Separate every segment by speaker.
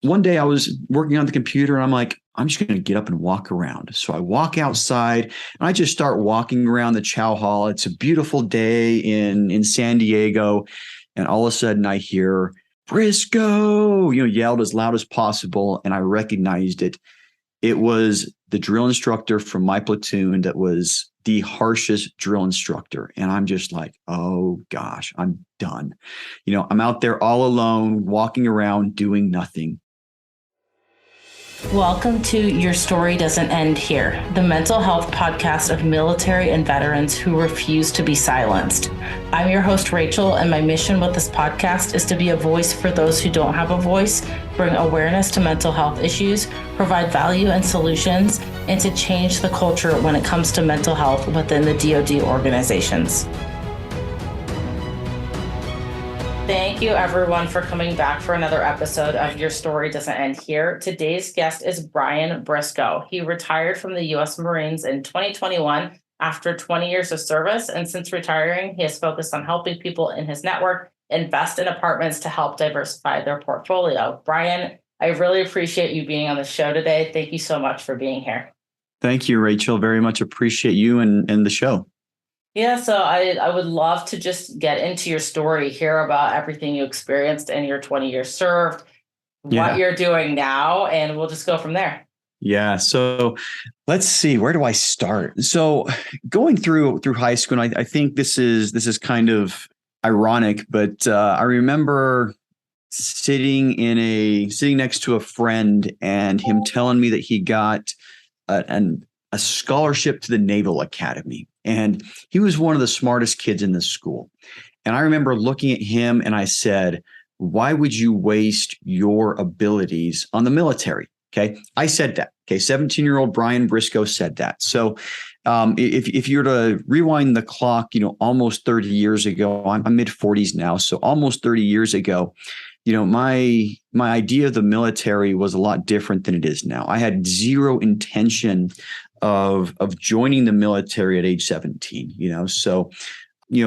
Speaker 1: one day I was working on the computer and I'm like, I'm just going to get up and walk around. So I walk outside and I just start walking around the chow hall. It's a beautiful day in San Diego. And all of a sudden I hear Briscoe, yelled as loud as possible. And I recognized it. It was the drill instructor from my platoon that was the harshest drill instructor. And I'm just like, oh gosh, I'm done. I'm out there all alone, walking around, doing nothing.
Speaker 2: Welcome to Your Story Doesn't End Here, the mental health podcast of military and veterans who refuse to be silenced. I'm your host, Rachel, and my mission with this podcast is to be a voice for those who don't have a voice, bring awareness to mental health issues, provide value and solutions, and to change the culture when it comes to mental health within the DoD organizations. Thank you, everyone, for coming back for another episode of Your Story Doesn't End Here. Today's guest is Brian Briscoe. He retired from the U.S. Marines in 2021 after 20 years of service, and since retiring, he has focused on helping people in his network invest in apartments to help diversify their portfolio. Brian, I really appreciate you being on the show today. Thank you so much for being here.
Speaker 1: Thank you, Rachel. Very much appreciate you and the show.
Speaker 2: Yeah, so I would love to just get into your story, hear about everything you experienced in your 20 years served, what you're doing now, and we'll just go from there.
Speaker 1: Yeah. So let's see, where do I start? So going through high school, and I think this is kind of ironic, but I remember sitting next to a friend and him telling me that he got a scholarship to the Naval Academy. And he was one of the smartest kids in the school. And I remember looking at him and I said, why would you waste your abilities on the military? Okay. I said that. Okay. 17-year-old Brian Briscoe said that. So if you're to rewind the clock, almost 30 years ago, I'm mid 40s now. So almost 30 years ago, my idea of the military was a lot different than it is now. I had zero intention of joining the military at age 17, so,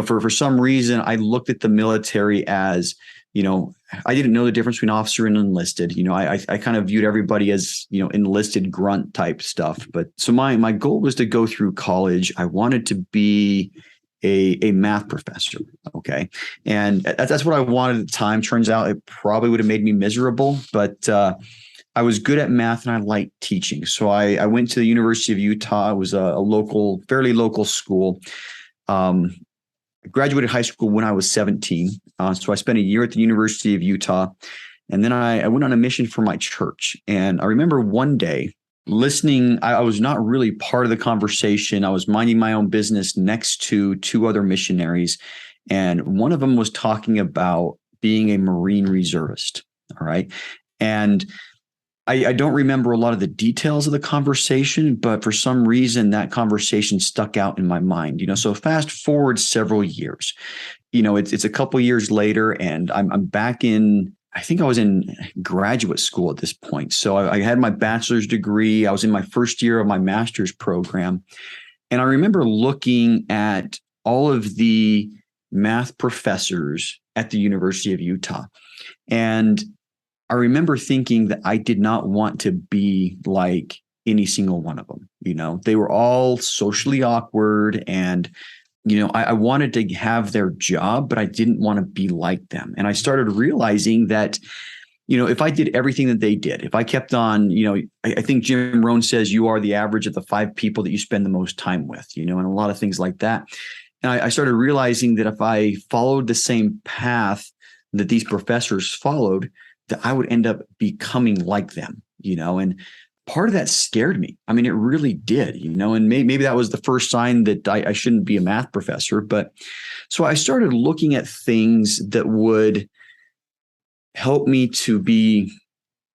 Speaker 1: for some reason, I looked at the military as, I didn't know the difference between officer and enlisted. I kind of viewed everybody as, enlisted grunt type stuff. But so my goal was to go through college. I wanted to be a math professor. Okay. And that's what I wanted at the time. Turns out it probably would have made me miserable, but, I was good at math and I liked teaching. So I went to the University of Utah. It was a fairly local school. I graduated high school when I was 17. So I spent a year at the University of Utah. And then I went on a mission for my church. And I remember one day listening, I was not really part of the conversation. I was minding my own business next to two other missionaries. And one of them was talking about being a Marine reservist. All right. And I don't remember a lot of the details of the conversation, but for some reason that conversation stuck out in my mind. So fast forward several years, it's a couple years later, and I'm back in. I think I was in graduate school at this point. So I had my bachelor's degree. I was in my first year of my master's program, and I remember looking at all of the math professors at the University of Utah, and I remember thinking that I did not want to be like any single one of them. They were all socially awkward, and, I wanted to have their job, but I didn't want to be like them. And I started realizing that, if I did everything that they did, if I kept on, I think Jim Rohn says you are the average of the 5 people that you spend the most time with, and a lot of things like that. And I started realizing that if I followed the same path that these professors followed, that I would end up becoming like them, and part of that scared me. I mean, it really did, and maybe that was the first sign that I shouldn't be a math professor. But so I started looking at things that would help me to be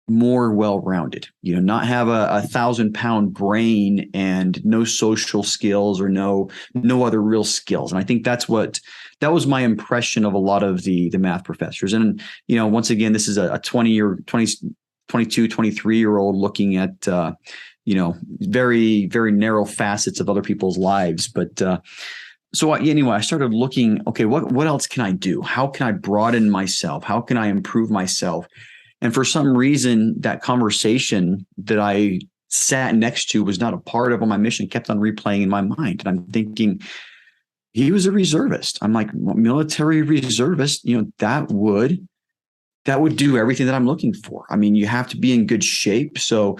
Speaker 1: more well-rounded, not have a 1,000-pound brain and no social skills or no other real skills. And I think that was my impression of a lot of the math professors. And, once again, this is a 22, 23-year-old looking at, very, very narrow facets of other people's lives. But so anyway, I started looking, okay, what else can I do? How can I broaden myself? How can I improve myself? And for some reason, that conversation that I sat next to was not a part of my mission, kept on replaying in my mind. And I'm thinking, he was a reservist. I'm like, military reservist, that would do everything that I'm looking for. I mean, you have to be in good shape. So,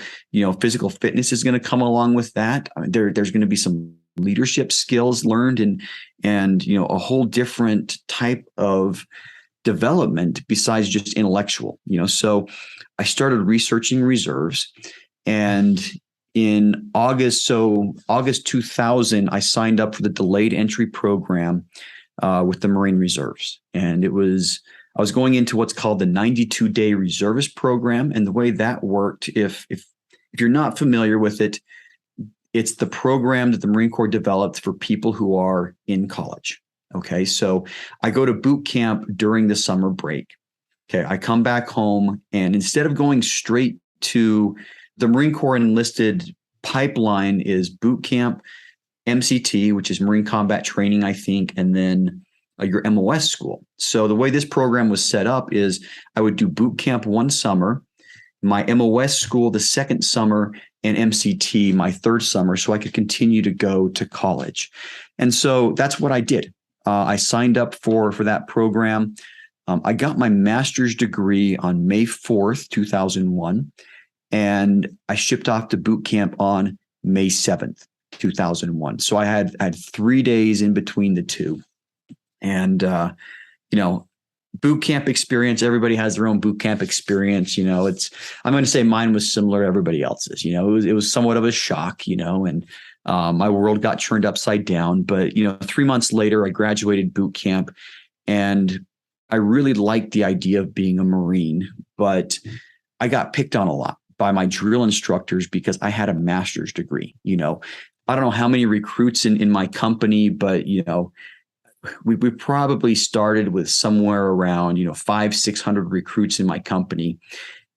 Speaker 1: physical fitness is going to come along with that. I mean, there's going to be some leadership skills learned and a whole different type of development besides just intellectual, So I started researching reserves, and in August 2000, I signed up for the delayed entry program with the Marine Reserves. And I was going into what's called the 92-day reservist program. And the way that worked, if you're not familiar with it, it's the program that the Marine Corps developed for people who are in college. Okay. So I go to boot camp during the summer break. Okay. I come back home, and instead of going straight to the Marine Corps enlisted pipeline, is boot camp, MCT, which is Marine Combat Training, I think, and then your MOS school. So the way this program was set up is I would do boot camp one summer, my MOS school the second summer, and MCT my third summer, so I could continue to go to college. And so that's what I did. I signed up for that program. I got my master's degree on May 4th, 2001. And I shipped off to boot camp on May 7th, 2001. So I had 3 days in between the two. And, boot camp experience, everybody has their own boot camp experience. I'm going to say mine was similar to everybody else's. It was somewhat of a shock, and my world got turned upside down. But, 3 months later, I graduated boot camp, and I really liked the idea of being a Marine, but I got picked on a lot by my drill instructors because I had a master's degree. I don't know how many recruits in my company, but, we probably started with somewhere around, 500-600 recruits in my company.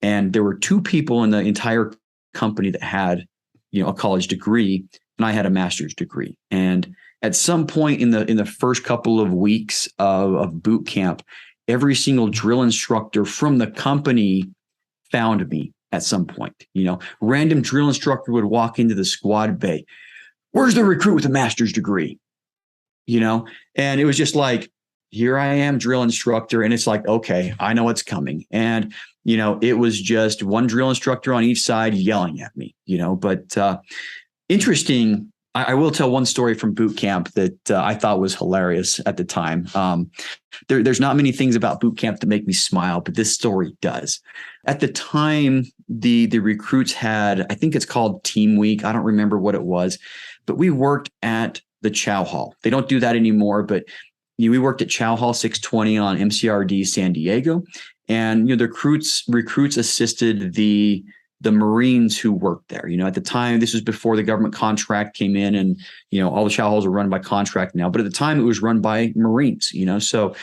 Speaker 1: And there were 2 people in the entire company that had, a college degree, and I had a master's degree. And at some point in the first couple of weeks of boot camp, every single drill instructor from the company found me at some point. Random drill instructor would walk into the squad bay. Where's the recruit with a master's degree? And it was just like, here I am, drill instructor. And it's like, okay, I know what's coming. And, it was just one drill instructor on each side yelling at me, but interesting. I will tell one story from boot camp that I thought was hilarious at the time. There's not many things about boot camp that make me smile, but this story does. At the time, the recruits had, I think it's called Team Week. I don't remember what it was, but we worked at the Chow Hall. They don't do that anymore, but we worked at Chow Hall 620 on MCRD San Diego, and the recruits assisted the Marines who worked there. At the time, this was before the government contract came in, and all the Chow Halls are run by contract now, but at the time it was run by Marines. So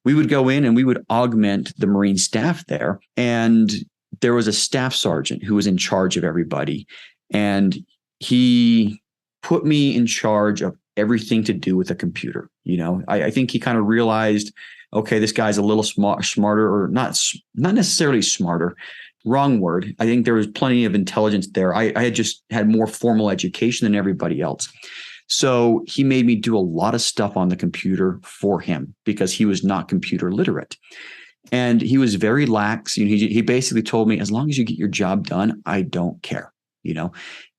Speaker 1: we would go in and we would augment the Marine staff there, and there was a staff sergeant who was in charge of everybody, and he put me in charge of everything to do with a computer. I think he kind of realized, okay, this guy's a little smarter, or not necessarily smarter, wrong word. I think there was plenty of intelligence there. I had just had more formal education than everybody else. So he made me do a lot of stuff on the computer for him because he was not computer literate. And he was very lax. He basically told me, as long as you get your job done, I don't care.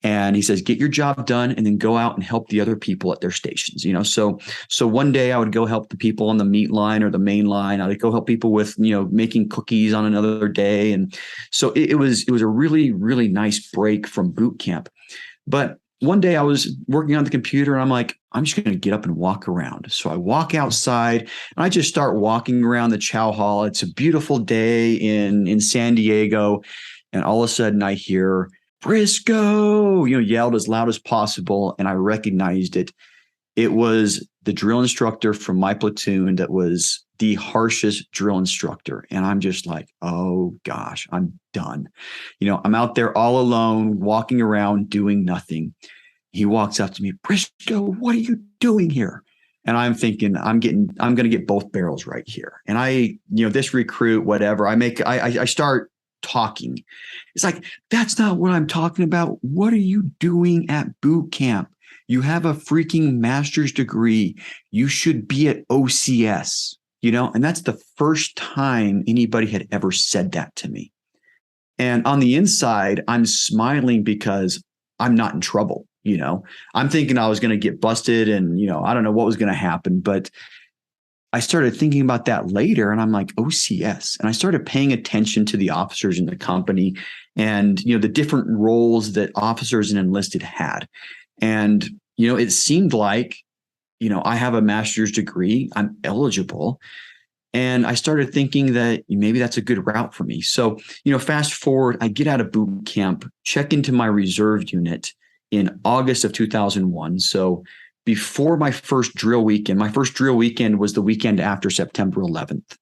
Speaker 1: And he says, get your job done and then go out and help the other people at their stations. So one day I would go help the people on the meat line or the main line. I would go help people with, making cookies on another day. And so it was a really, really nice break from boot camp. But one day I was working on the computer and I'm like, I'm just going to get up and walk around. So I walk outside and I just start walking around the Chow Hall. It's a beautiful day in San Diego. And all of a sudden I hear Briscoe, yelled as loud as possible. And I recognized it. It was the drill instructor from my platoon that was the harshest drill instructor. And I'm just like, oh gosh, I'm done. I'm out there all alone, walking around, doing nothing. He walks up to me, Briscoe, what are you doing here? And I'm thinking, I'm going to get both barrels right here. And this recruit, whatever, I start talking. It's like, that's not what I'm talking about. What are you doing at boot camp? You have a freaking master's degree. You should be at OCS, and that's the first time anybody had ever said that to me. And on the inside, I'm smiling because I'm not in trouble. I'm thinking I was going to get busted and, I don't know what was going to happen, but I started thinking about that later and I'm like, OCS. And I started paying attention to the officers in the company and, the different roles that officers and enlisted had. And, it seemed like, I have a master's degree, I'm eligible. And I started thinking that maybe that's a good route for me. So, fast forward, I get out of boot camp, check into my reserve unit in August of 2001. So before my first drill weekend was the weekend after September 11th.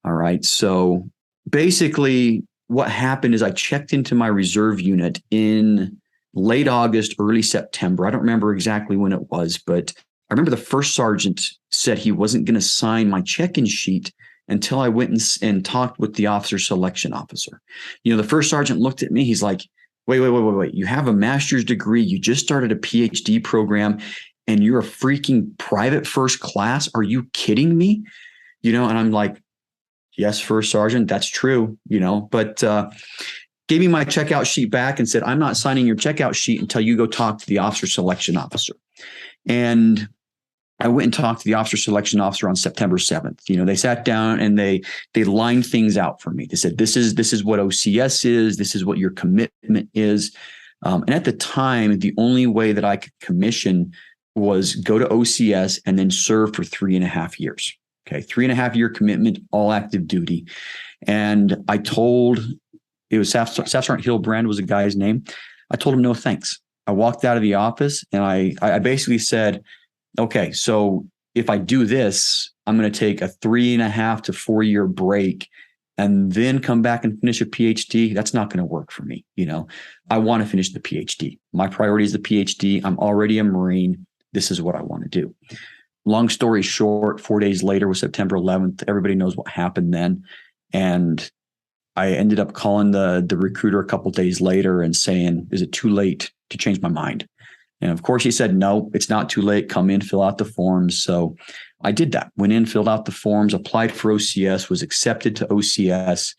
Speaker 1: All right. So basically what happened is I checked into my reserve unit in late August, early September. I don't remember exactly when it was, but I remember the first sergeant said he wasn't going to sign my check-in sheet until I went and talked with the officer selection officer. The first sergeant looked at me. He's like, wait. You have a master's degree. You just started a PhD program and you're a freaking private first class. Are you kidding me? And I'm like, yes, first sergeant, that's true, but gave me my checkout sheet back and said, I'm not signing your checkout sheet until you go talk to the officer selection officer. And I went and talked to the officer selection officer on September 7th. They sat down and they lined things out for me. They said, this is what OCS is. This is what your commitment is. And at the time, the only way that I could commission was go to OCS and then serve for 3.5 years. Okay. 3.5 year commitment, all active duty. And I told, it was Staff Sergeant Hillbrand was the guy's name. I told him, no, thanks. I walked out of the office and I basically said, okay, so if I do this, I'm going to take a 3.5 to 4 year break and then come back and finish a PhD. That's not going to work for me. I want to finish the PhD. My priority is the PhD. I'm already a Marine. This is what I want to do. Long story short, 4 days later was September 11th. Everybody knows what happened then. And I ended up calling the recruiter a couple of days later and saying, is it too late to change my mind? And of course he said, no, it's not too late. Come in, fill out the forms. So I did that, went in, filled out the forms, applied for OCS, was accepted to OCS.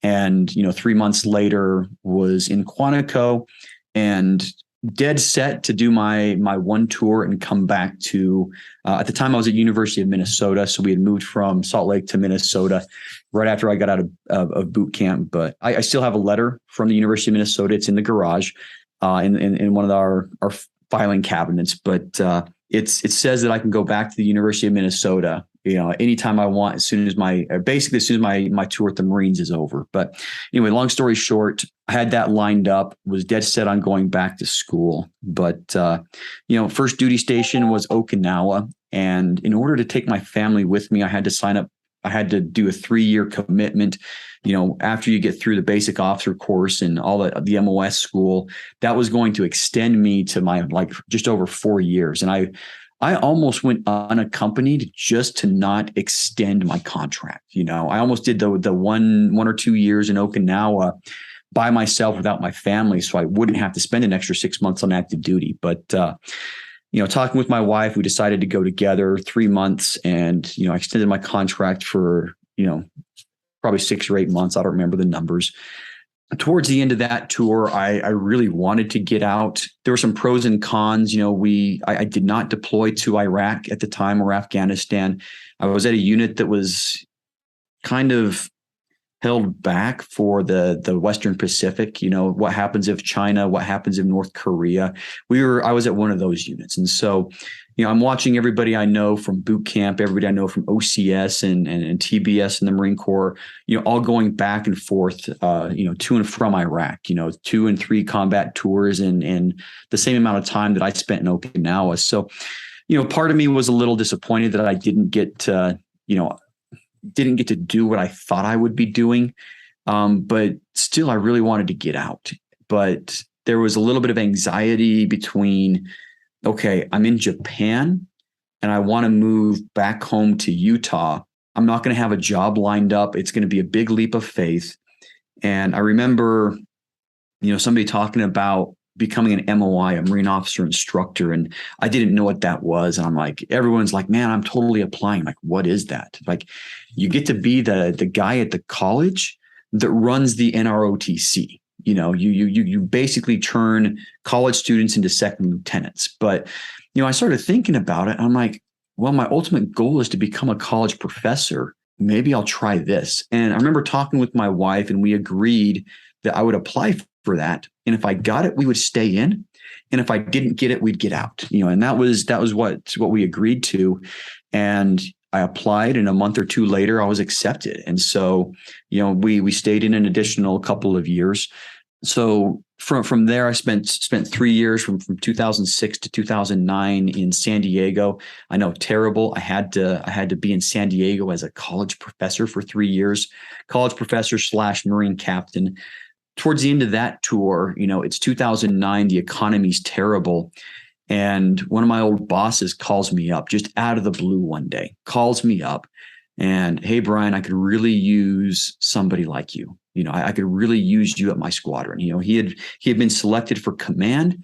Speaker 1: And, 3 months later was in Quantico and dead set to do my one tour and come back to, at the time I was at University of Minnesota. So we had moved from Salt Lake to Minnesota right after I got out of boot camp. But I still have a letter from the University of Minnesota. It's in the garage in one of our filing cabinets. But it says that I can go back to the University of Minnesota, anytime I want, as soon as my tour with the Marines is over. But anyway, long story short, I had that lined up, was dead set on going back to school. But, first duty station was Okinawa. And in order to take my family with me, I had to sign up. I had to do a 3-year commitment. After you get through the basic officer course and all the MOS school, that was going to extend me to my just over 4 years. And I almost went unaccompanied just to not extend my contract. I almost did the one or 2 years in Okinawa by myself without my family, so I wouldn't have to spend an extra 6 months on active duty. But talking with my wife, we decided to go together 3 months, and I extended my contract for probably 6 or 8 months. I don't remember the numbers. Towards the end of that tour, I really wanted to get out. There were some pros and cons. I did not deploy to Iraq at the time or Afghanistan. I was at a unit that was kind of held back for the Western Pacific. What happens if China, what happens if North Korea? I was at one of those units. And so, I'm watching everybody I know from boot camp, everybody I know from OCS and TBS and the Marine Corps, all going back and forth, to and from Iraq, 2 and 3 combat tours and the same amount of time that I spent in Okinawa. So, part of me was a little disappointed that I didn't get to do what I thought I would be doing. But still, I really wanted to get out. But there was a little bit of anxiety between, okay, I'm in Japan and I want to move back home to Utah. I'm not going to have a job lined up. It's going to be a big leap of faith. And I remember, somebody talking about becoming an MOI, a Marine Officer Instructor. And I didn't know what that was. And I'm like, everyone's like, man, I'm totally applying. I'm like, what is that? Like, you get to be the guy at the college that runs the NROTC. You basically turn college students into second lieutenants. But, I started thinking about it. And I'm like, well, my ultimate goal is to become a college professor. Maybe I'll try this. And I remember talking with my wife, and we agreed that I would apply for that. And if I got it, we would stay in. And if I didn't get it, we'd get out. And that was what we agreed to. And I applied, and a month or two later, I was accepted. And so, we stayed in an additional couple of years. So from there, I spent 3 years from 2006 to 2009 in San Diego. I know, terrible. I had to be in San Diego as a college professor for 3 years, college professor / Marine captain. Towards the end of that tour, it's 2009. The economy's terrible. And one of my old bosses calls me up just out of the blue one day, calls me up and, hey, Brian, I could really use somebody like you. I could really use you at my squadron. He had been selected for command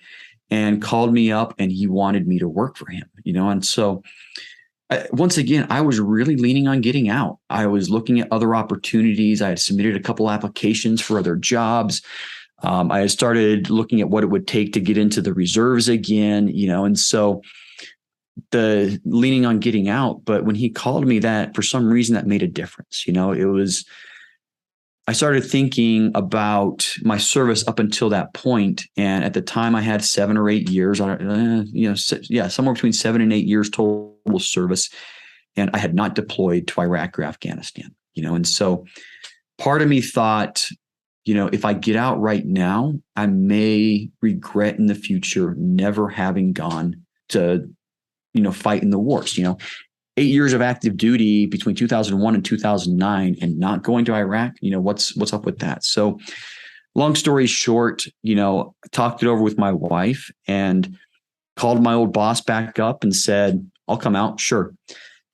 Speaker 1: and called me up, and he wanted me to work for him, and so once again, I was really leaning on getting out. I was looking at other opportunities. I had submitted a couple applications for other jobs. I had started looking at what it would take to get into the reserves again, and so the leaning on getting out. But when he called me, that for some reason that made a difference. I started thinking about my service up until that point. And at the time I had 7 or 8 years, somewhere between 7 and 8 years total service. And I had not deployed to Iraq or Afghanistan, and so part of me thought, if I get out right now, I may regret in the future never having gone to, fight in the wars. 8 years of active duty between 2001 and 2009 and not going to Iraq, what's up with that? So long story short, talked it over with my wife and called my old boss back up and said, I'll come out. Sure.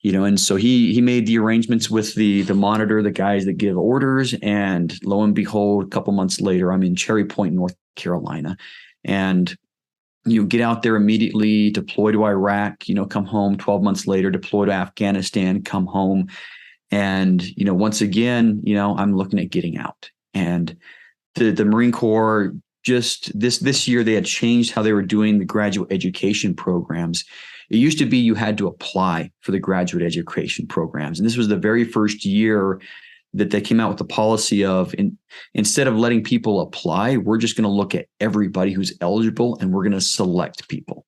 Speaker 1: And so he made the arrangements with the monitor, the guys that give orders. And lo and behold, a couple months later, I'm in Cherry Point, North Carolina. And you get out there immediately, deploy to Iraq, come home 12 months later, deploy to Afghanistan, come home. And, once again, I'm looking at getting out. And the Marine Corps, just this year, they had changed how they were doing the graduate education programs. It used to be you had to apply for the graduate education programs. And this was the very first year that they came out with the policy of, instead of letting people apply, we're just going to look at everybody who's eligible and we're going to select people.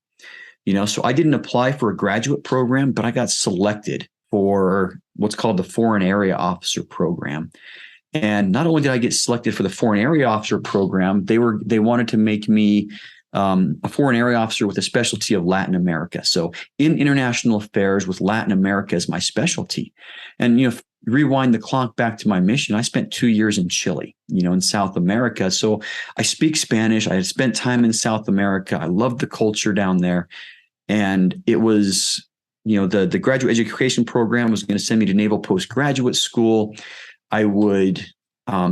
Speaker 1: So I didn't apply for a graduate program, but I got selected for what's called the Foreign Area Officer program. And not only did I get selected for the Foreign Area Officer program, they wanted to make me a foreign area officer with a specialty of Latin America. So in international affairs with Latin America as my specialty. And, rewind the clock back to my mission. I spent 2 years in Chile, in South America. So I speak Spanish. I had spent time in South America. I loved the culture down there. And it was, the graduate education program was going to send me to Naval Postgraduate School. I would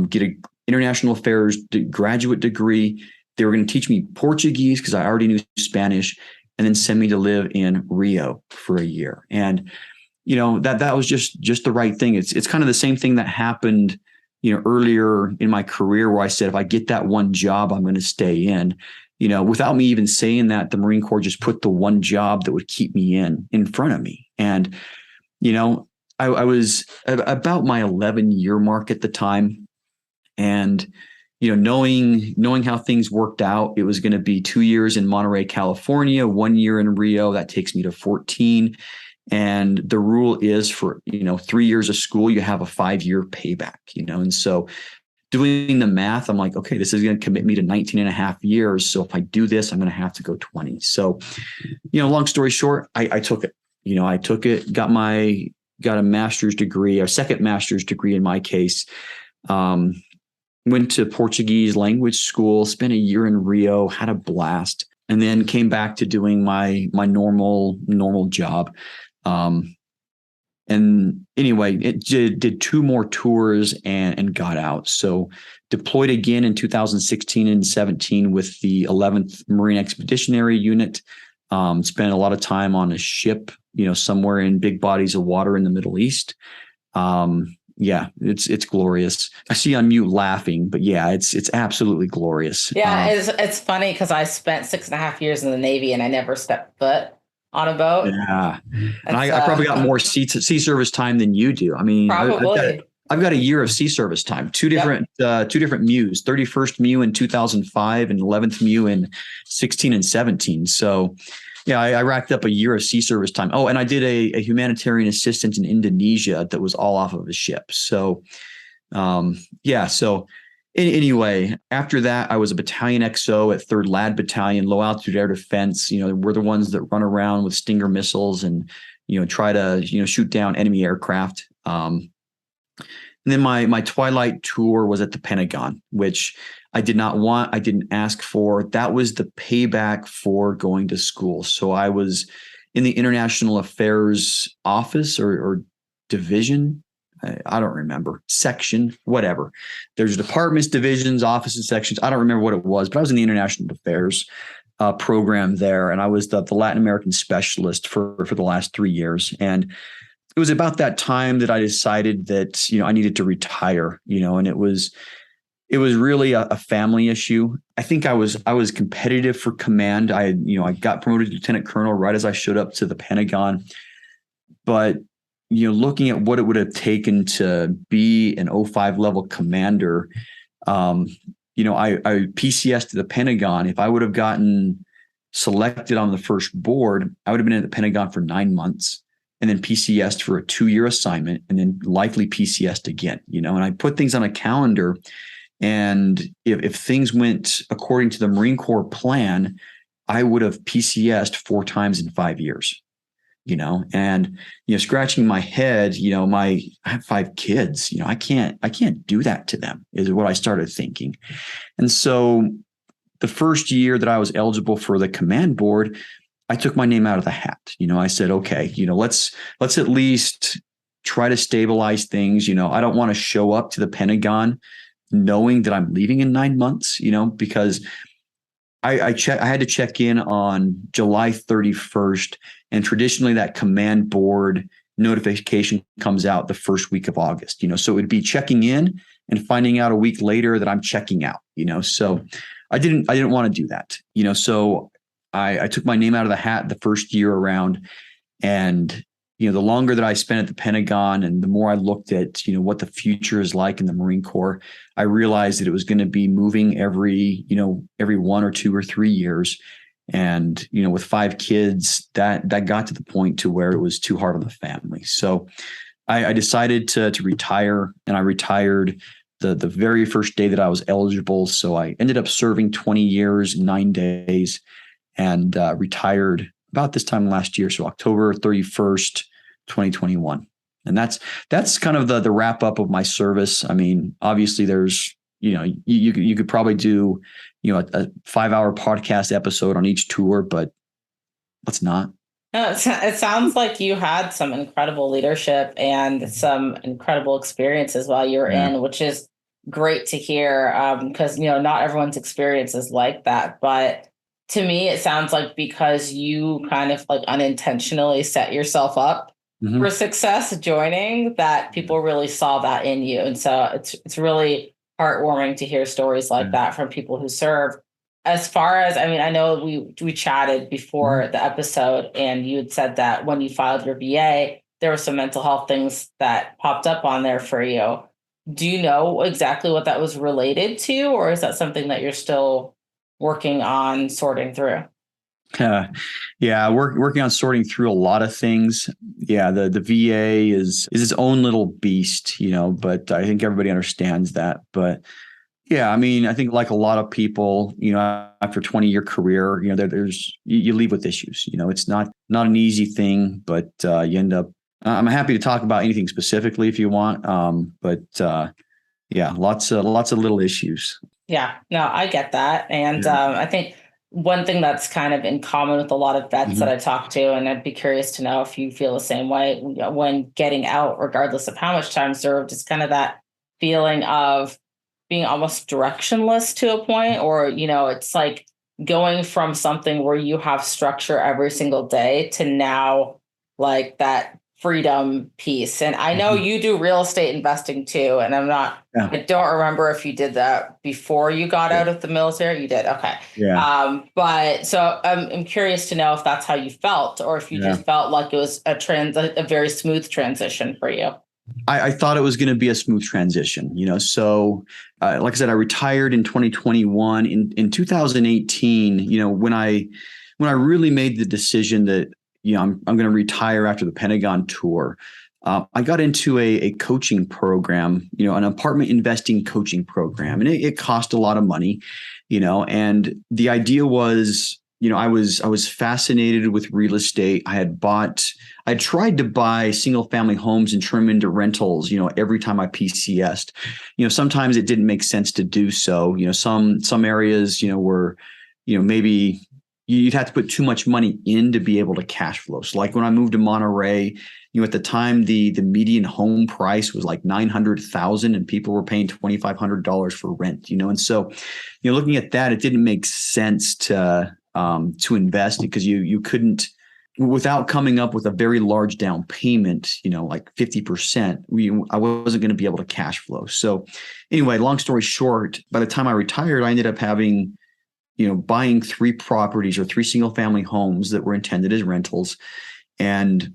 Speaker 1: get an international affairs graduate degree. They were going to teach me Portuguese because I already knew Spanish, and then send me to live in Rio for a year. And that was just the right thing. It's kind of the same thing that happened, earlier in my career, where I said, if I get that one job, I'm going to stay in. Without me even saying that, the Marine Corps just put the one job that would keep me in front of me. And I was about my 11-year mark at the time, and knowing how things worked out, it was going to be 2 years in Monterey, California, 1 year in Rio. That takes me to 14. And the rule is for, 3 years of school, you have a 5-year payback, and so doing the math, I'm like, okay, this is going to commit me to 19 and a half years. So if I do this, I'm going to have to go 20. So, long story short, I took it, I took it, got a master's degree, a second master's degree in my case, went to Portuguese language school, spent a year in Rio, had a blast, and then came back to doing my normal job. And anyway, it did 2 more tours and got out. So deployed again in 2016 and 17 with the 11th Marine Expeditionary Unit. Spent a lot of time on a ship, somewhere in big bodies of water in the Middle East. Yeah, it's glorious. I see you on mute laughing, but yeah, it's absolutely glorious.
Speaker 2: Yeah, it's funny because I spent 6.5 years in the Navy and I never stepped foot on a boat.
Speaker 1: Yeah, and I probably got more sea service time than you do. I mean,
Speaker 2: probably.
Speaker 1: I've got a year of sea service time, two different MEUs, 31st MEU in 2005 and 11th MEU in 16 and 17. So yeah, I racked up a year of sea service time. Oh, and I did a humanitarian assistant in Indonesia that was all off of a ship. So yeah, so anyway, after that, I was a battalion XO at 3rd LAD Battalion, Low Altitude Air Defense. We're the ones that run around with Stinger missiles and, try to, shoot down enemy aircraft. And then my twilight tour was at the Pentagon, which I did not want. I didn't ask for. That was the payback for going to school. So I was in the International Affairs office or division. I don't remember, section, whatever. There's departments, divisions, offices, sections. I don't remember what it was, but I was in the International Affairs program there. And I was the Latin American specialist for the last 3 years. And it was about that time that I decided that, I needed to retire, and it was really a family issue. I think I was competitive for command. I got promoted to lieutenant colonel right as I showed up to the Pentagon. But, looking at what it would have taken to be an 05 level commander, I PCS to the Pentagon. If I would have gotten selected on the first board, I would have been at the Pentagon for 9 months and then PCS'd for a 2-year assignment and then likely PCS'd again, and I put things on a calendar. And if things went according to the Marine Corps plan, I would have PCS'd 4 times in 5 years, and, scratching my head, I have 5 kids, I can't do that to them is what I started thinking. And so the first year that I was eligible for the command board, I took my name out of the hat. I said, okay, let's at least try to stabilize things. I don't want to show up to the Pentagon knowing that I'm leaving in 9 months, because I had to check in on July 31st. And traditionally that command board notification comes out the first week of August, so it would be checking in and finding out a week later that I'm checking out, so I didn't want to do that, so I took my name out of the hat the first year around. And, the longer that I spent at the Pentagon and the more I looked at, what the future is like in the Marine Corps, I realized that it was going to be moving every 1 or 2 or 3 years. And, with 5 kids, that got to the point to where it was too hard on the family. So I decided to retire, and I retired the very first day that I was eligible. So I ended up serving 20 years, 9 days. And retired about this time last year, so October 31st, 2021. And that's kind of the wrap up of my service. I mean, obviously there's, you could probably do, a 5-hour podcast episode on each tour, but let's not.
Speaker 2: No, it sounds like you had some incredible leadership and some incredible experiences while you were in, which is great to hear, because, not everyone's experience is like that. But to me, it sounds like because you kind of like unintentionally set yourself up for success joining, that people really saw that in you. And so it's really heartwarming to hear stories like that from people who serve. As far as, I know we chatted before the episode, and you had said that when you filed your VA, there were some mental health things that popped up on there for you. Do you know exactly what that was related to, or is that something that you're still working on sorting through? Working on sorting through a lot of things. Yeah, the VA is its own little beast, but I think everybody understands that. But yeah, I think like a lot of people, after a 20-year career, there's you leave with issues. It's not an easy thing, but you end up. I'm happy to talk about anything specifically if you want, but lots of little issues. Yeah, no, I get that. And I think one thing that's kind of in common with a lot of vets that I talk to, and I'd be curious to know if you feel the same way when getting out, regardless of how much time served, is kind of that feeling of being almost directionless to a point, or, it's like going from something where you have structure every single day to now like that freedom piece. And I know you do real estate investing too. And I don't remember if you did that before you got out of the military. You did. Okay.
Speaker 1: Yeah.
Speaker 2: But so I'm curious to know if that's how you felt, or if you just felt like it was a very smooth transition for you.
Speaker 1: I thought it was going to be a smooth transition, so like I said, I retired in 2021. In 2018, when I really made the decision that, I'm going to retire after the Pentagon tour, I got into a coaching program, an apartment investing coaching program, and it cost a lot of money, and the idea was, I was fascinated with real estate. I tried to buy single family homes and turn them into rentals, every time I PCS'd. Sometimes it didn't make sense to do so. Some areas, were, maybe you'd have to put too much money in to be able to cash flow. So like when I moved to Monterey, at the time the median home price was like $900,000 and people were paying $2,500 for rent, and so, looking at that, it didn't make sense to invest, because you couldn't, without coming up with a very large down payment, like 50%, I wasn't going to be able to cash flow. So anyway, long story short, by the time I retired, I ended up having, buying 3 properties or 3 single family homes that were intended as rentals. And,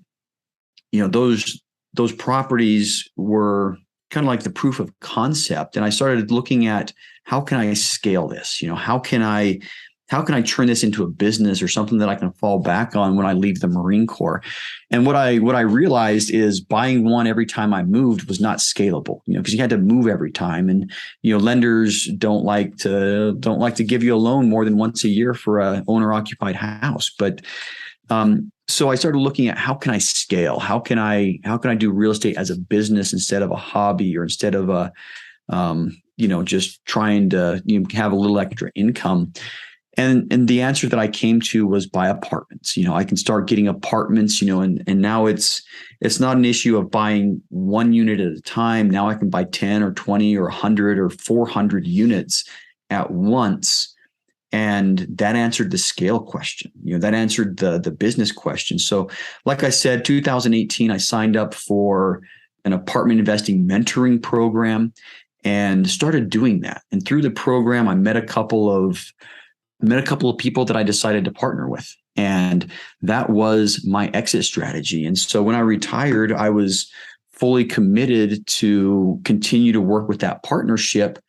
Speaker 1: those properties were kind of like the proof of concept. And I started looking at, how can I scale this? How can I turn this into a business or something that I can fall back on when I leave the Marine Corps? And what I realized is buying one every time I moved was not scalable, because you had to move every time. And, lenders don't like to give you a loan more than once a year for a owner occupied house. But, so I started looking at, how can I scale? How can I do real estate as a business instead of a hobby, or instead of just trying to have a little extra income? And the answer that I came to was buy apartments. I can start getting apartments, and now it's not an issue of buying one unit at a time. Now I can buy 10 or 20 or 100 or 400 units at once. And that answered the scale question, that answered the business question. So like I said, 2018, I signed up for an apartment investing mentoring program and started doing that. And through the program, I met a couple of people that I decided to partner with. And that was my exit strategy. And so when I retired, I was fully committed to continue to work with that partnership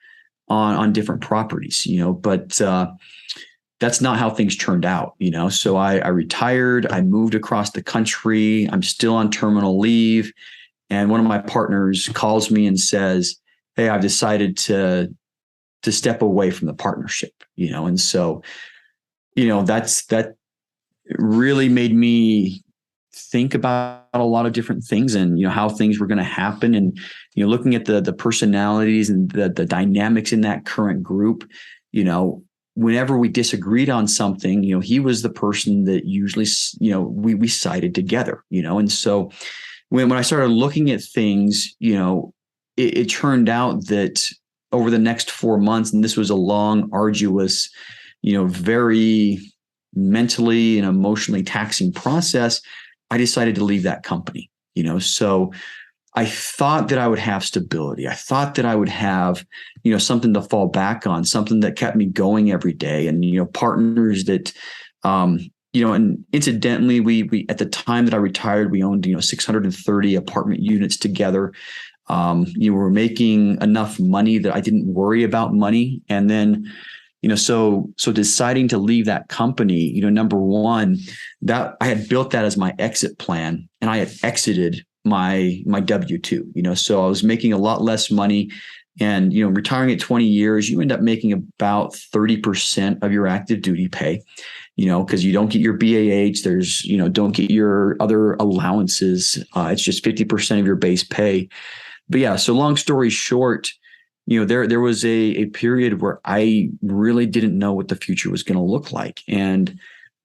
Speaker 1: on different properties, but that's not how things turned out, So I retired, I moved across the country. I'm still on terminal leave. And one of my partners calls me and says, "Hey, I've decided to step away from the partnership," and so, that really made me think about a lot of different things, and, how things were going to happen. And, looking at the personalities and the dynamics in that current group, whenever we disagreed on something, he was the person that usually, we sided together, and so when I started looking at things, it turned out that over the next 4 months, and this was a long, arduous, very mentally and emotionally taxing process, I decided to leave that company, so I thought that I would have stability. I thought that I would have, something to fall back on, something that kept me going every day, and, partners that, and incidentally, we at the time that I retired, we owned, 630 apartment units together. We're making enough money that I didn't worry about money. And then, so deciding to leave that company, number one, that I had built that as my exit plan, and I had exited my W-2, so I was making a lot less money. And, retiring at 20 years, you end up making about 30% of your active duty pay, because you don't get your BAH, there's, don't get your other allowances. It's just 50% of your base pay. But yeah, so long story short, there was a period where I really didn't know what the future was going to look like. And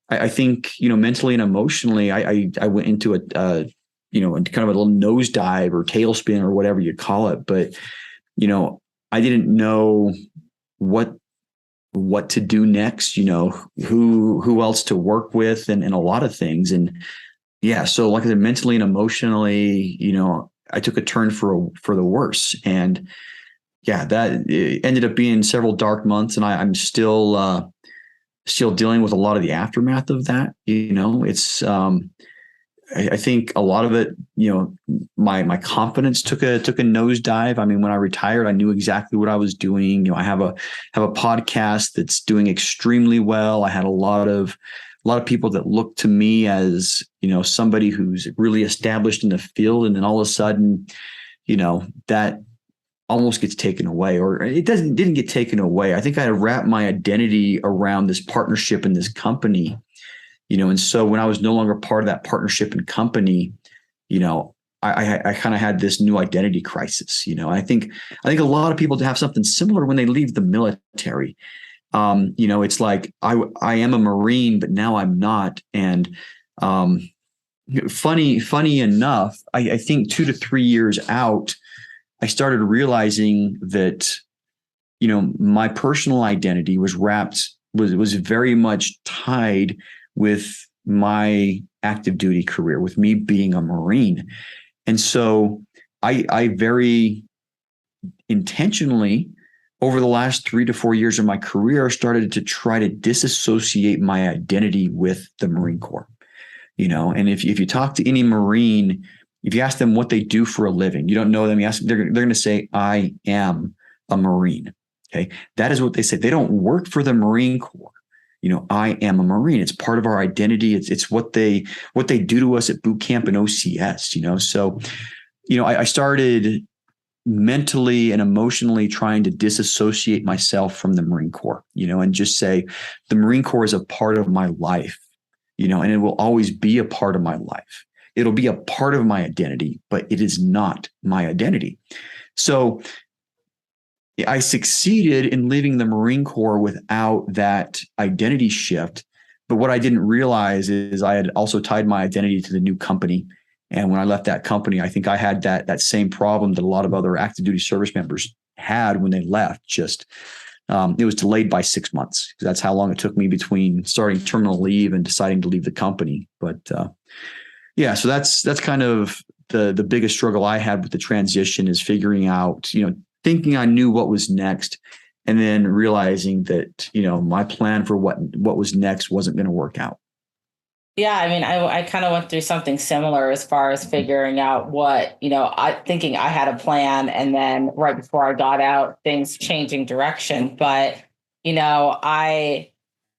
Speaker 1: I think, mentally and emotionally, I went into a kind of a little nosedive or tailspin or whatever you call it. But, I didn't know what to do next, who else to work with and a lot of things. And yeah, so like I said, mentally and emotionally, I took a turn for the worse. And yeah, that it ended up being several dark months, and I'm still dealing with a lot of the aftermath of that. It's I think a lot of it, my confidence took a nosedive. I mean, when I retired, I knew exactly what I was doing. I have a podcast that's doing extremely well. I had a lot of people that look to me as, somebody who's really established in the field. And then all of a sudden, that almost gets taken away, or didn't get taken away. I think I had wrapped my identity around this partnership in this company, and so when I was no longer part of that partnership and company, I kind of had this new identity crisis. I think a lot of people have something similar when they leave the military. It's like I am a Marine, but now I'm not. And funny enough, I think 2 to 3 years out, I started realizing that, my personal identity was very much tied with my active duty career, with me being a Marine. And so I very intentionally, over the last 3 to 4 years of my career, started to try to disassociate my identity with the Marine Corps. And if you talk to any Marine, if you ask them what they do for a living, you don't know them, you ask them, they're going to say, I am a Marine. Okay. That is what they say. They don't work for the Marine Corps. I am a Marine. It's part of our identity. It's what they do to us at boot camp and OCS, so, I started mentally and emotionally trying to disassociate myself from the Marine Corps, and just say the Marine Corps is a part of my life, and it will always be a part of my life. It'll be a part of my identity, but it is not my identity. So I succeeded in leaving the Marine Corps without that identity shift. But what I didn't realize is I had also tied my identity to the new company. And when I left that company, I think I had that same problem that a lot of other active duty service members had when they left. Just it was delayed by 6 months. That's how long it took me between starting terminal leave and deciding to leave the company. But yeah, so that's kind of the biggest struggle I had with the transition, is figuring out, thinking I knew what was next, and then realizing that, my plan for what was next wasn't going to work out.
Speaker 2: Yeah, I mean, I kind of went through something similar as far as figuring out what, thinking I had a plan, and then right before I got out, things changing direction. But,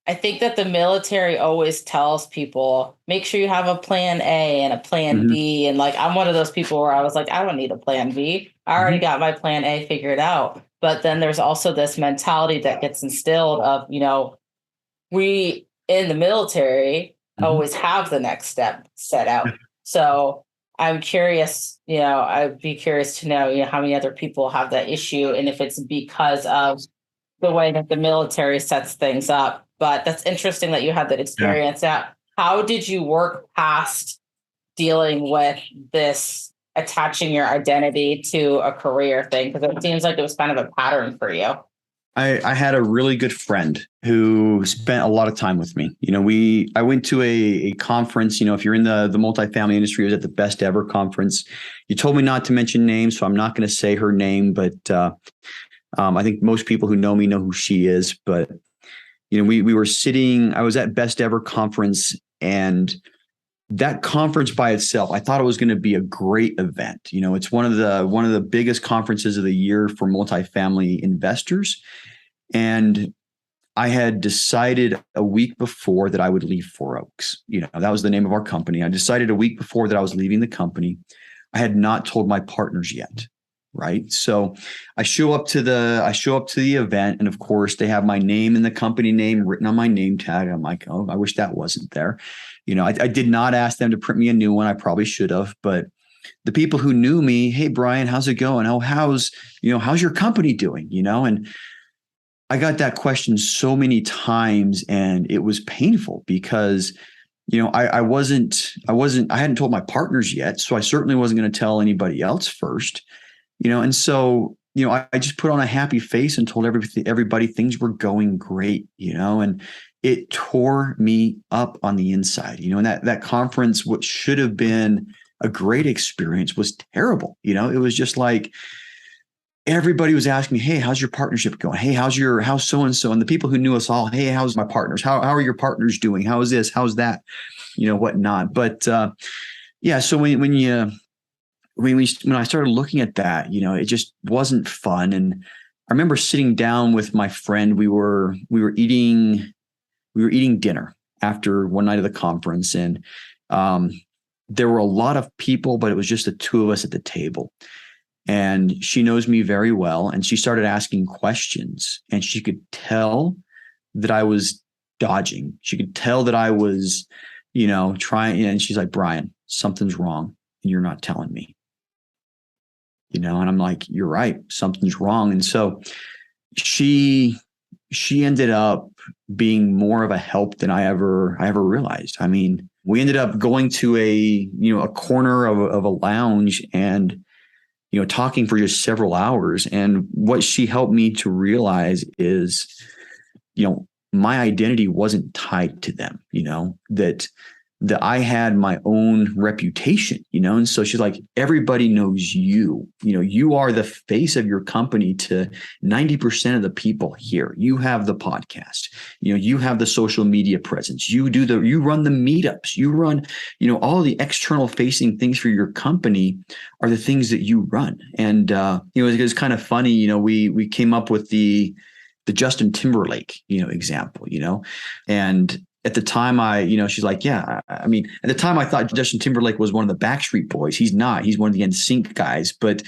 Speaker 2: I think that the military always tells people, make sure you have a plan A and a plan B. And like, I'm one of those people where I was like, I don't need a plan B. I already got my plan A figured out. But then there's also this mentality that gets instilled of, we in the military always have the next step set out. So I'm curious, I'd be curious to know, how many other people have that issue, and if it's because of the way that the military sets things up. But that's interesting that you had that experience. Yeah. How did you work past dealing with this, attaching your identity to a career thing? Because it seems like it was kind of a pattern for you.
Speaker 1: I had a really good friend who spent a lot of time with me. I went to a conference, if you're in the multifamily industry, it was at the Best Ever conference. You told me not to mention names, so I'm not going to say her name, but I think most people who know me know who she is. But we were sitting, I was at Best Ever conference, and that conference by itself, I thought it was going to be a great event. It's one of the biggest conferences of the year for multifamily investors. And I had decided a week before that I would leave Four Oaks. That was the name of our company. I decided a week before that I was leaving the company. I had not told my partners yet. Right. So I show up to the event, and of course they have my name and the company name written on my name tag. I'm like, oh, I wish that wasn't there. I did not ask them to print me a new one. I probably should have, but the people who knew me, hey, Brian, how's it going? Oh, how's your company doing? And I got that question so many times, and it was painful because, I hadn't told my partners yet. So I certainly wasn't going to tell anybody else first. And so I just put on a happy face and told everybody things were going great, and it tore me up on the inside, and that conference, what should have been a great experience, was terrible. It was just like everybody was asking me, hey, how's your partnership going? Hey, how's so-and-so? And the people who knew us all, hey, how's my partners? How are your partners doing? How is this? How's that? Whatnot. But yeah, so when I started looking at that, it just wasn't fun. And I remember sitting down with my friend. We were eating dinner after one night of the conference, and there were a lot of people, but it was just the two of us at the table. And she knows me very well, and she started asking questions, and she could tell that I was dodging. She could tell that I was, trying. And she's like, Brian, something's wrong, and you're not telling me. And I'm like, you're right, something's wrong. And so she ended up being more of a help than I ever realized. I mean, we ended up going to a corner of a lounge and, talking for just several hours. And what she helped me to realize is, my identity wasn't tied to them, that I had my own reputation, and so she's like, everybody knows you, you are the face of your company to 90% of the people here. You have the podcast, you have the social media presence, you run the meetups, you run, all the external facing things for your company are the things that you run. And, it was kind of funny, we came up with the Justin Timberlake, example, and at the time she's like, yeah, I mean, at the time I thought Justin Timberlake was one of the Backstreet Boys. He's not, he's one of the NSYNC guys, but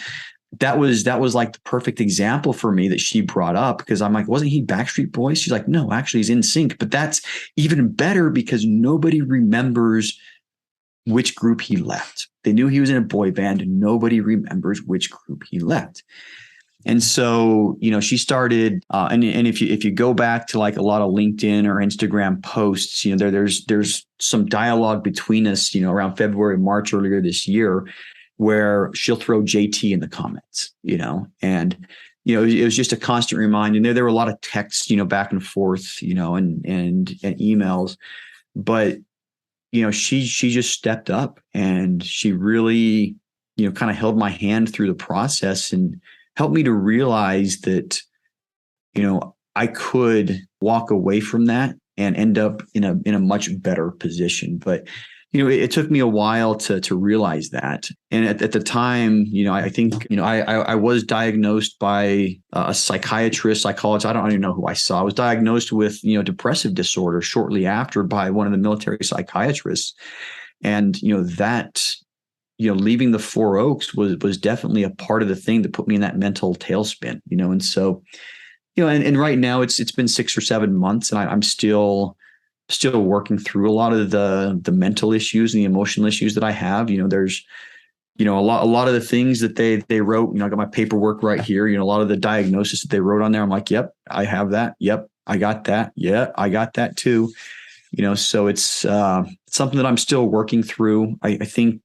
Speaker 1: that was like the perfect example for me that she brought up, because I'm like, wasn't he Backstreet Boys? She's like, no, actually he's NSYNC, but that's even better because nobody remembers which group he left. They knew he was in a boy band. Nobody remembers which group he left. And so, she started, and if you go back to like a lot of LinkedIn or Instagram posts, there's some dialogue between us, around February, March earlier this year, where she'll throw JT in the comments, and it was just a constant reminder. And there were a lot of texts, back and forth, and emails, but she just stepped up, and she really, kind of held my hand through the process and helped me to realize that, I could walk away from that and end up in a much better position. But, it took me a while to realize that. And at the time, I think, I was diagnosed by a psychiatrist, psychologist. I don't even know who I saw. I was diagnosed with, depressive disorder shortly after by one of the military psychiatrists. And, that leaving the Four Oaks was definitely a part of the thing that put me in that mental tailspin, and so, and right now it's been 6 or 7 months, and I'm still working through a lot of the mental issues and the emotional issues that I have. There's, a lot of the things that they wrote, I got my paperwork right here, a lot of the diagnosis that they wrote on there. I'm like, yep, I have that. Yep, I got that. Yeah, I got that too. So it's something that I'm still working through. I think,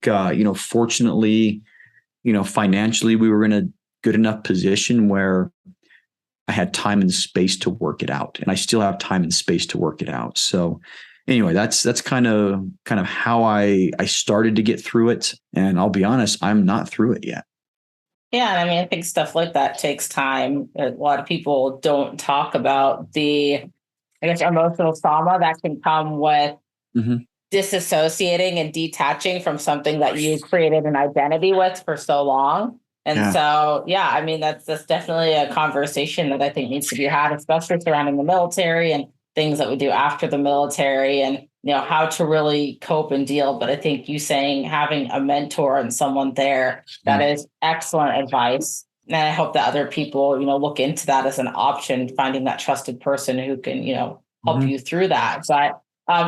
Speaker 1: fortunately, financially, we were in a good enough position where I had time and space to work it out, and I still have time and space to work it out. So anyway, that's kind of how I started to get through it. And I'll be honest, I'm not through it yet.
Speaker 2: Yeah. I mean, I think stuff like that takes time. A lot of people don't talk about the, I guess, emotional trauma that can come with disassociating and detaching from something that you created an identity with for so long. And so, I mean, that's definitely a conversation that I think needs to be had, especially surrounding the military and things that we do after the military, and, how to really cope and deal. But I think you saying having a mentor and someone there, that is excellent advice. And I hope that other people, look into that as an option, finding that trusted person who can, help you through that. But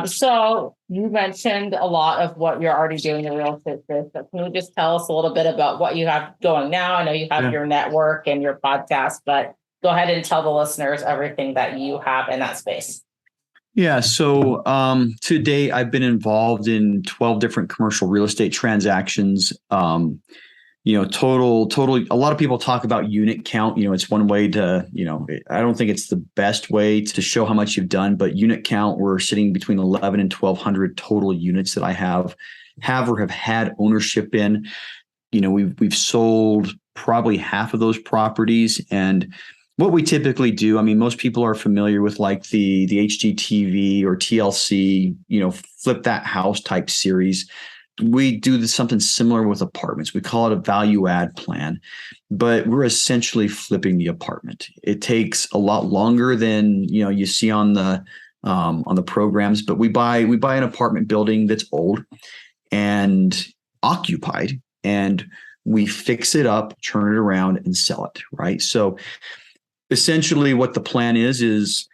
Speaker 2: so you mentioned a lot of what you're already doing in real estate space. But can you just tell us a little bit about what you have going now? I know you have your network and your podcast, but go ahead and tell the listeners everything that you have in that space.
Speaker 1: Yeah. So to date, I've been involved in 12 different commercial real estate transactions. total. A lot of people talk about unit count. It's one way to, I don't think it's the best way to show how much you've done, but unit count, we're sitting between 11 and 1,200 total units that I have or have had ownership in. We've sold probably half of those properties. And what we typically do, I mean, most people are familiar with like the HGTV or TLC, flip that house type series. We do something similar with apartments. We call it a value add plan, but we're essentially flipping the apartment. It takes a lot longer than you see on the programs, but we buy an apartment building that's old and occupied, and we fix it up, turn it around, and sell it. Right. So essentially, what the plan is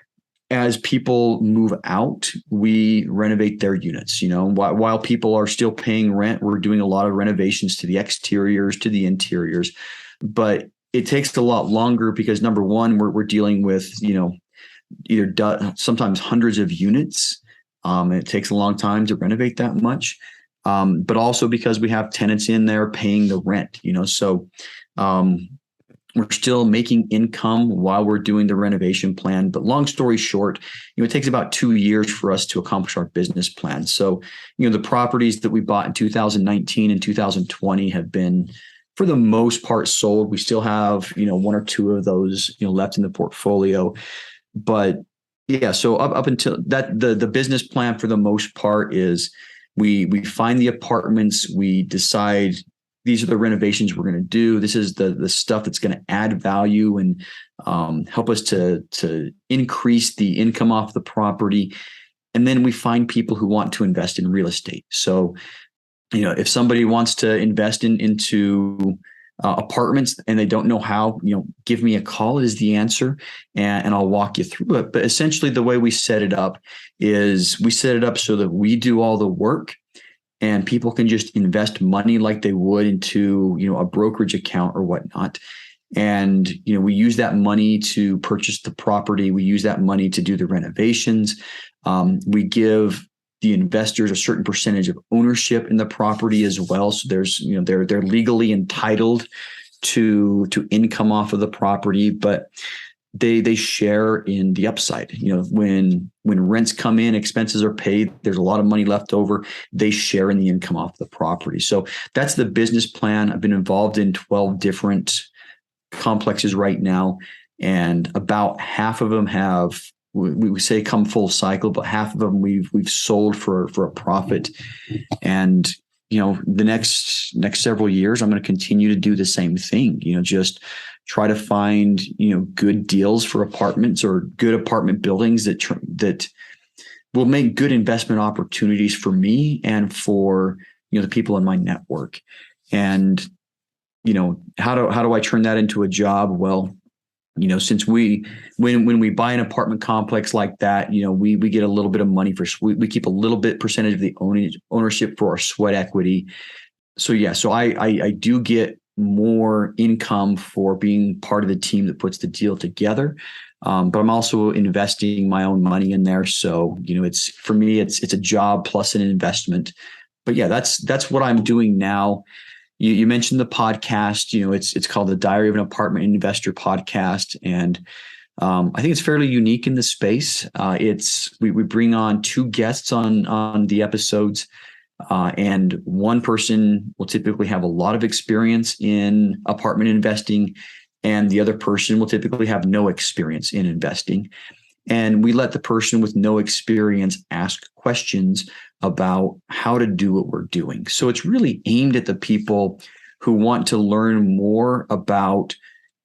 Speaker 1: as people move out, we renovate their units. While people are still paying rent, we're doing a lot of renovations to the exteriors, to the interiors. But it takes a lot longer because, number one, we're dealing with, sometimes hundreds of units. And it takes a long time to renovate that much. But also because we have tenants in there paying the rent, so we're still making income while we're doing the renovation plan. But long story short, it takes about 2 years for us to accomplish our business plan. So, the properties that we bought in 2019 and 2020 have been, for the most part, sold. We still have, one or two of those, left in the portfolio. But yeah, so up until that, the business plan for the most part is we find the apartments, we decide these are the renovations we're going to do. This is the stuff that's going to add value and help us to increase the income off the property. And then we find people who want to invest in real estate. So, if somebody wants to invest into apartments and they don't know how, give me a call is the answer, and I'll walk you through it. But essentially, the way we set it up is we set it up so that we do all the work, and people can just invest money like they would into, a brokerage account or whatnot. And, we use that money to purchase the property. We use that money to do the renovations. We give the investors a certain percentage of ownership in the property as well. So there's, they're legally entitled to income off of the property, but they share in the upside. When rents come in, expenses are paid, there's a lot of money left over, they share in the income off the property. So that's the business plan. I've been involved in 12 different complexes right now, and about half of them have, we say, come full cycle, but half of them we've sold for a profit. And the next several years, I'm going to continue to do the same thing. Just try to find good deals for apartments or good apartment buildings that will make good investment opportunities for me and for the people in my network. And how do I turn that into a job? Well, since when we buy an apartment complex like that, we get a little bit of money we keep a little bit percentage of the ownership for our sweat equity. So yeah, so I do get more income for being part of the team that puts the deal together. But I'm also investing my own money in there. So, it's, for me, it's a job plus an investment. But yeah, that's what I'm doing now. You mentioned the podcast. It's called the Diary of an Apartment Investor podcast, and I think it's fairly unique in the space. We bring on two guests on the episodes, and one person will typically have a lot of experience in apartment investing, and the other person will typically have no experience in investing. And we let the person with no experience ask questions about how to do what we're doing. So it's really aimed at the people who want to learn more about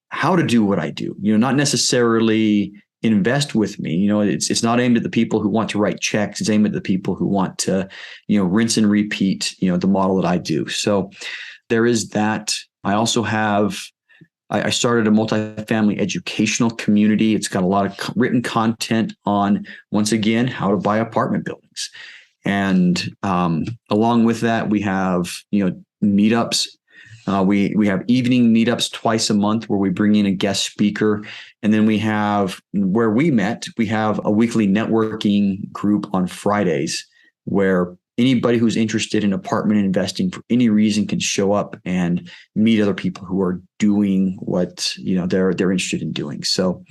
Speaker 1: how to do what I do, not necessarily invest with me. It's not aimed at the people who want to write checks. It's aimed at the people who want to, rinse and repeat, the model that I do. So there is that. I also have, I started a multifamily educational community. It's got a lot of written content on, once again, how to buy apartment buildings. And along with that, we have, meetups. We have evening meetups twice a month where we bring in a guest speaker. And then we have, where we met, we have a weekly networking group on Fridays where anybody who's interested in apartment investing for any reason can show up and meet other people who are doing what, they're interested in doing. So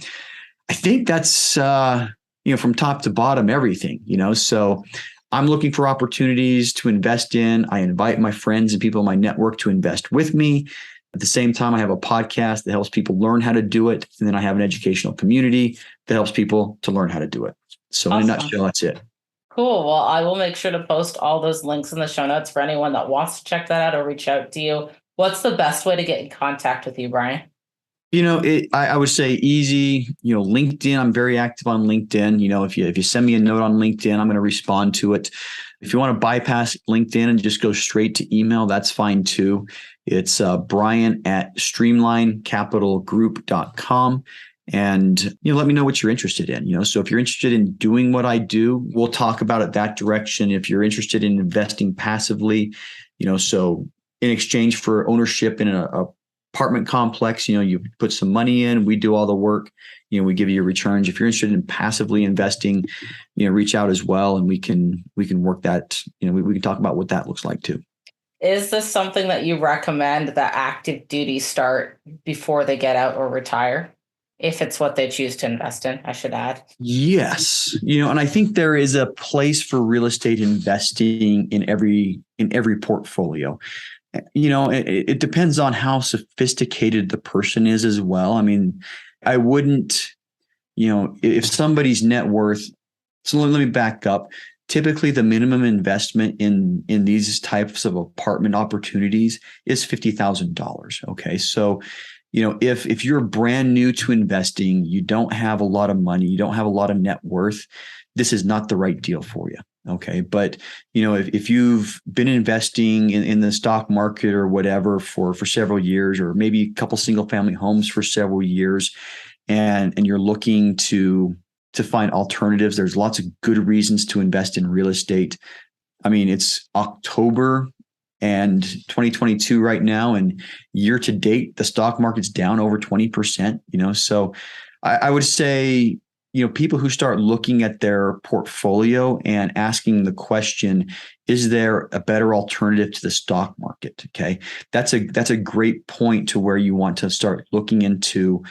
Speaker 1: I think that's, from top to bottom, everything, so I'm looking for opportunities to invest in. I invite my friends and people in my network to invest with me. At the same time, I have a podcast that helps people learn how to do it. And then I have an educational community that helps people to learn how to do it. So in a nutshell, that's it.
Speaker 2: Cool. Well, I will make sure to post all those links in the show notes for anyone that wants to check that out or reach out to you. What's the best way to get in contact with you, Brian?
Speaker 1: I would say easy, LinkedIn. I'm very active on LinkedIn. If you send me a note on LinkedIn, I'm going to respond to it. If you want to bypass LinkedIn and just go straight to email, that's fine too. It's brian@streamlinecapitalgroup.com. And, let me know what you're interested in, so if you're interested in doing what I do, we'll talk about it that direction. If you're interested in investing passively, so in exchange for ownership in a apartment complex, you put some money in, we do all the work, we give you your returns. If you're interested in passively investing, reach out as well, and we can work that, we can talk about what that looks like too.
Speaker 2: Is this something that you recommend that active duty start before they get out or retire? If it's what they choose to invest in, I should add.
Speaker 1: Yes. And I think there is a place for real estate investing in every portfolio. It depends on how sophisticated the person is as well. I mean, I wouldn't, if somebody's net worth, so let me back up. Typically, the minimum investment in these types of apartment opportunities is $50,000. Okay. So, if you're brand new to investing, you don't have a lot of money, you don't have a lot of net worth, this is not the right deal for you. Okay. But, if you've been investing in the stock market or whatever for several years, or maybe a couple single family homes for several years, and you're looking to find alternatives, there's lots of good reasons to invest in real estate. I mean, it's October and 2022 right now, and year to date, the stock market's down over 20%, so I would say, people who start looking at their portfolio and asking the question, is there a better alternative to the stock market? Okay. That's a great point to where you want to start looking into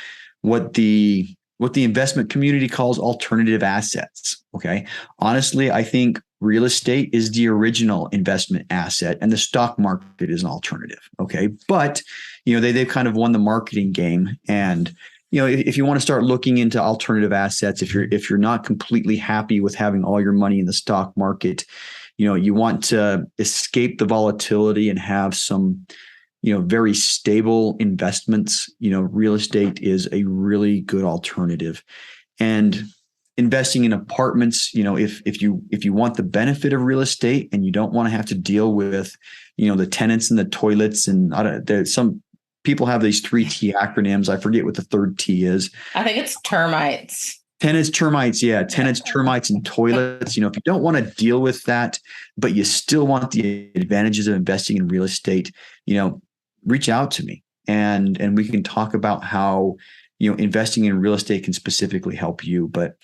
Speaker 1: what the investment community calls alternative assets. Okay. Honestly, I think real estate is the original investment asset and the stock market is an alternative. Okay. But, they've kind of won the marketing game. And, if you want to start looking into alternative assets, if you're not completely happy with having all your money in the stock market, you want to escape the volatility and have some, very stable investments, real estate is a really good alternative. And investing in apartments, if you want the benefit of real estate and you don't want to have to deal with, the tenants and the toilets, and there's some people have these 3T acronyms. I forget what the third T is.
Speaker 2: I think it's termites.
Speaker 1: Tenants, termites. Yeah. Tenants, termites, and toilets. If you don't want to deal with that, but you still want the advantages of investing in real estate, reach out to me and we can talk about how, investing in real estate can specifically help you. But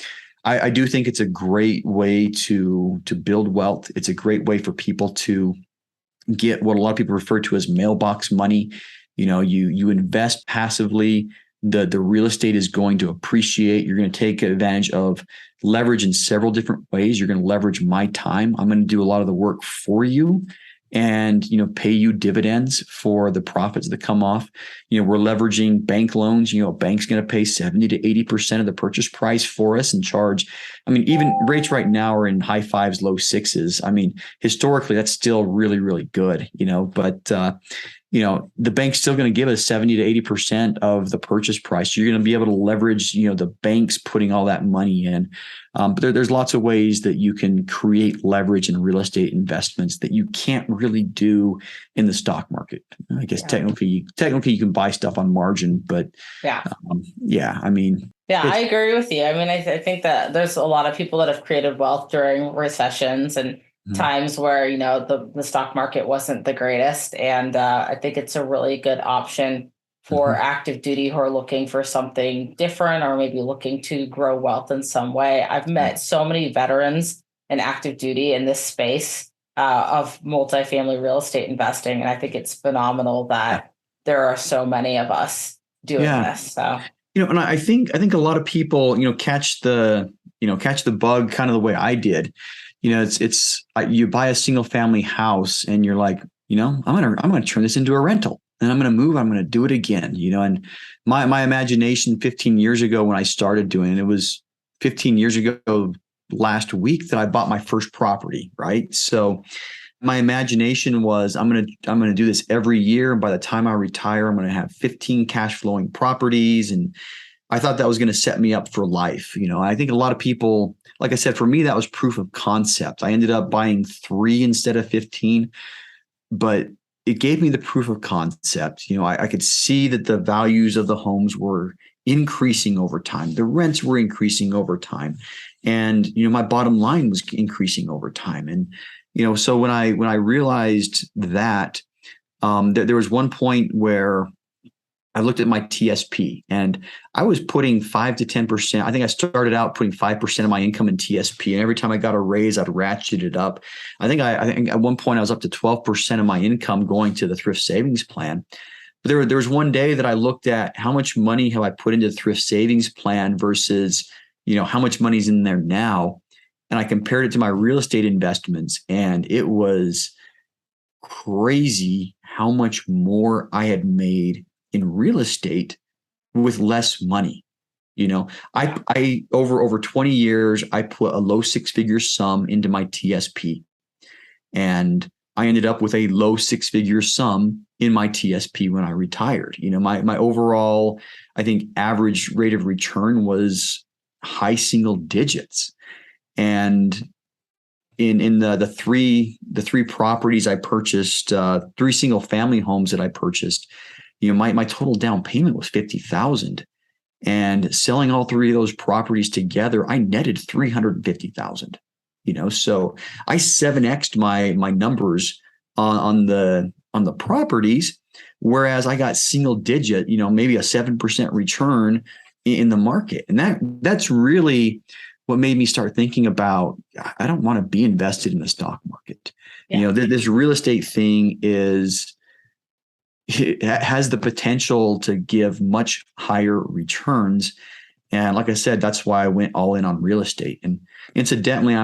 Speaker 1: I do think it's a great way to build wealth. It's a great way for people to get what a lot of people refer to as mailbox money. You invest passively, the real estate is going to appreciate. You're going to take advantage of leverage in several different ways. You're going to leverage my time. I'm going to do a lot of the work for you and, pay you dividends for the profits that come off. We're leveraging bank loans. A bank's going to pay 70 to 80% of the purchase price for us and charge. I mean, even rates right now are in high fives, low sixes. I mean, historically, that's still really, really good, but, the bank's still going to give us 70 to 80% of the purchase price. You're going to be able to leverage, the banks putting all that money in. But there's lots of ways that you can create leverage in real estate investments that you can't really do in the stock market. I guess technically you can buy stuff on margin, but
Speaker 2: I agree with you. I mean, I think that there's a lot of people that have created wealth during recessions and times where, the stock market wasn't the greatest. And I think it's a really good option for active duty who are looking for something different or maybe looking to grow wealth in some way. I've met so many veterans in active duty in this space of multifamily real estate investing. And I think it's phenomenal that there are so many of us doing this. So,
Speaker 1: and I think a lot of people, catch the bug kind of the way I did. You buy a single family house and you're like, I'm going to turn this into a rental and I'm going to move. I'm going to do it again, and my imagination 15 years ago when I started doing it, it was 15 years ago last week that I bought my first property. Right. So my imagination was I'm going to do this every year. And by the time I retire, I'm going to have 15 cash flowing properties. And I thought that was going to set me up for life. I think a lot of people, like I said, for me, that was proof of concept. I ended up buying 3 instead of 15, but it gave me the proof of concept. I could see that the values of the homes were increasing over time. The rents were increasing over time. And, my bottom line was increasing over time. And, so when I realized that, there was one point where I looked at my TSP and I was putting 5 to 10%. I think I started out putting 5% of my income in TSP. And every time I got a raise, I'd ratchet it up. I think at one point I was up to 12% of my income going to the thrift savings plan. But there was one day that I looked at how much money have I put into the thrift savings plan versus, how much money's in there now. And I compared it to my real estate investments, and it was crazy how much more I had made in real estate with less money. I over 20 years, I put a low 6-figure sum into my TSP, and I ended up with a low 6-figure sum in my TSP when I retired. My overall, I think, average rate of return was high single digits. And in the three properties I purchased, 3 single family homes that I purchased, my total down payment was $50,000, and selling all 3 of those properties together, I netted $350,000. So I 7x'd my numbers on the properties, whereas I got single digit, maybe a 7% return in the market. And that's really what made me start thinking about, I don't want to be invested in the stock market. Yeah. This real estate thing it has the potential to give much higher returns. And like I said, that's why I went all in on real estate. And incidentally,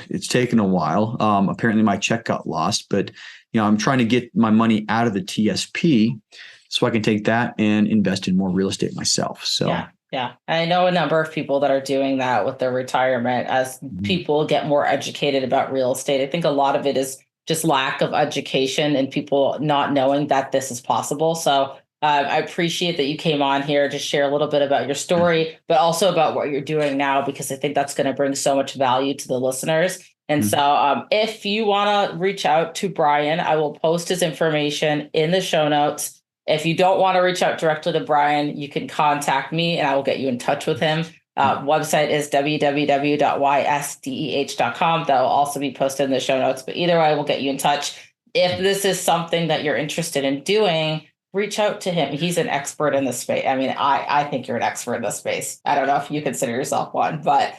Speaker 1: it's taken a while. Apparently my check got lost, but I'm trying to get my money out of the TSP so I can take that and invest in more real estate myself. So
Speaker 2: yeah. I know a number of people that are doing that with their retirement as people get more educated about real estate. I think a lot of it is just lack of education and people not knowing that this is possible. So I appreciate that you came on here to share a little bit about your story, but also about what you're doing now, because I think that's going to bring so much value to the listeners. And so if you want to reach out to Brian, I will post his information in the show notes. If you don't want to reach out directly to Brian, you can contact me and I will get you in touch with him. Website is www.ysdeh.com. That will also be posted in the show notes. But either way, we'll get you in touch. If this is something that you're interested in doing, reach out to him. He's an expert in this space. I mean, I think you're an expert in this space. I don't know if you consider yourself one, but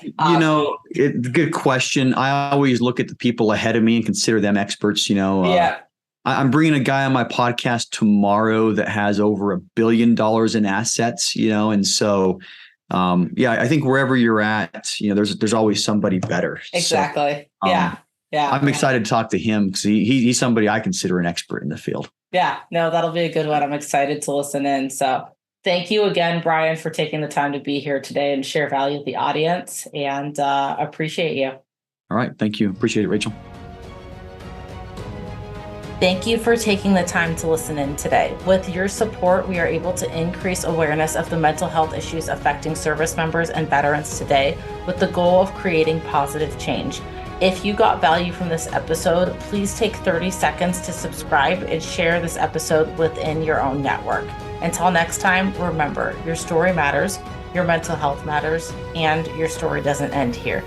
Speaker 1: good question. I always look at the people ahead of me and consider them experts. I'm bringing a guy on my podcast tomorrow that has over $1 billion in assets. And so. I think wherever you're at, there's always somebody better.
Speaker 2: Exactly. So, yeah.
Speaker 1: I'm excited to talk to him because he's somebody I consider an expert in the field.
Speaker 2: Yeah, no, that'll be a good one. I'm excited to listen in. So thank you again, Brian, for taking the time to be here today and share value with the audience, and appreciate you.
Speaker 1: All right. Thank you. Appreciate it, Rachel.
Speaker 2: Thank you for taking the time to listen in today. With your support, we are able to increase awareness of the mental health issues affecting service members and veterans today, with the goal of creating positive change. If you got value from this episode, please take 30 seconds to subscribe and share this episode within your own network. Until next time, remember, your story matters, your mental health matters, and your story doesn't end here.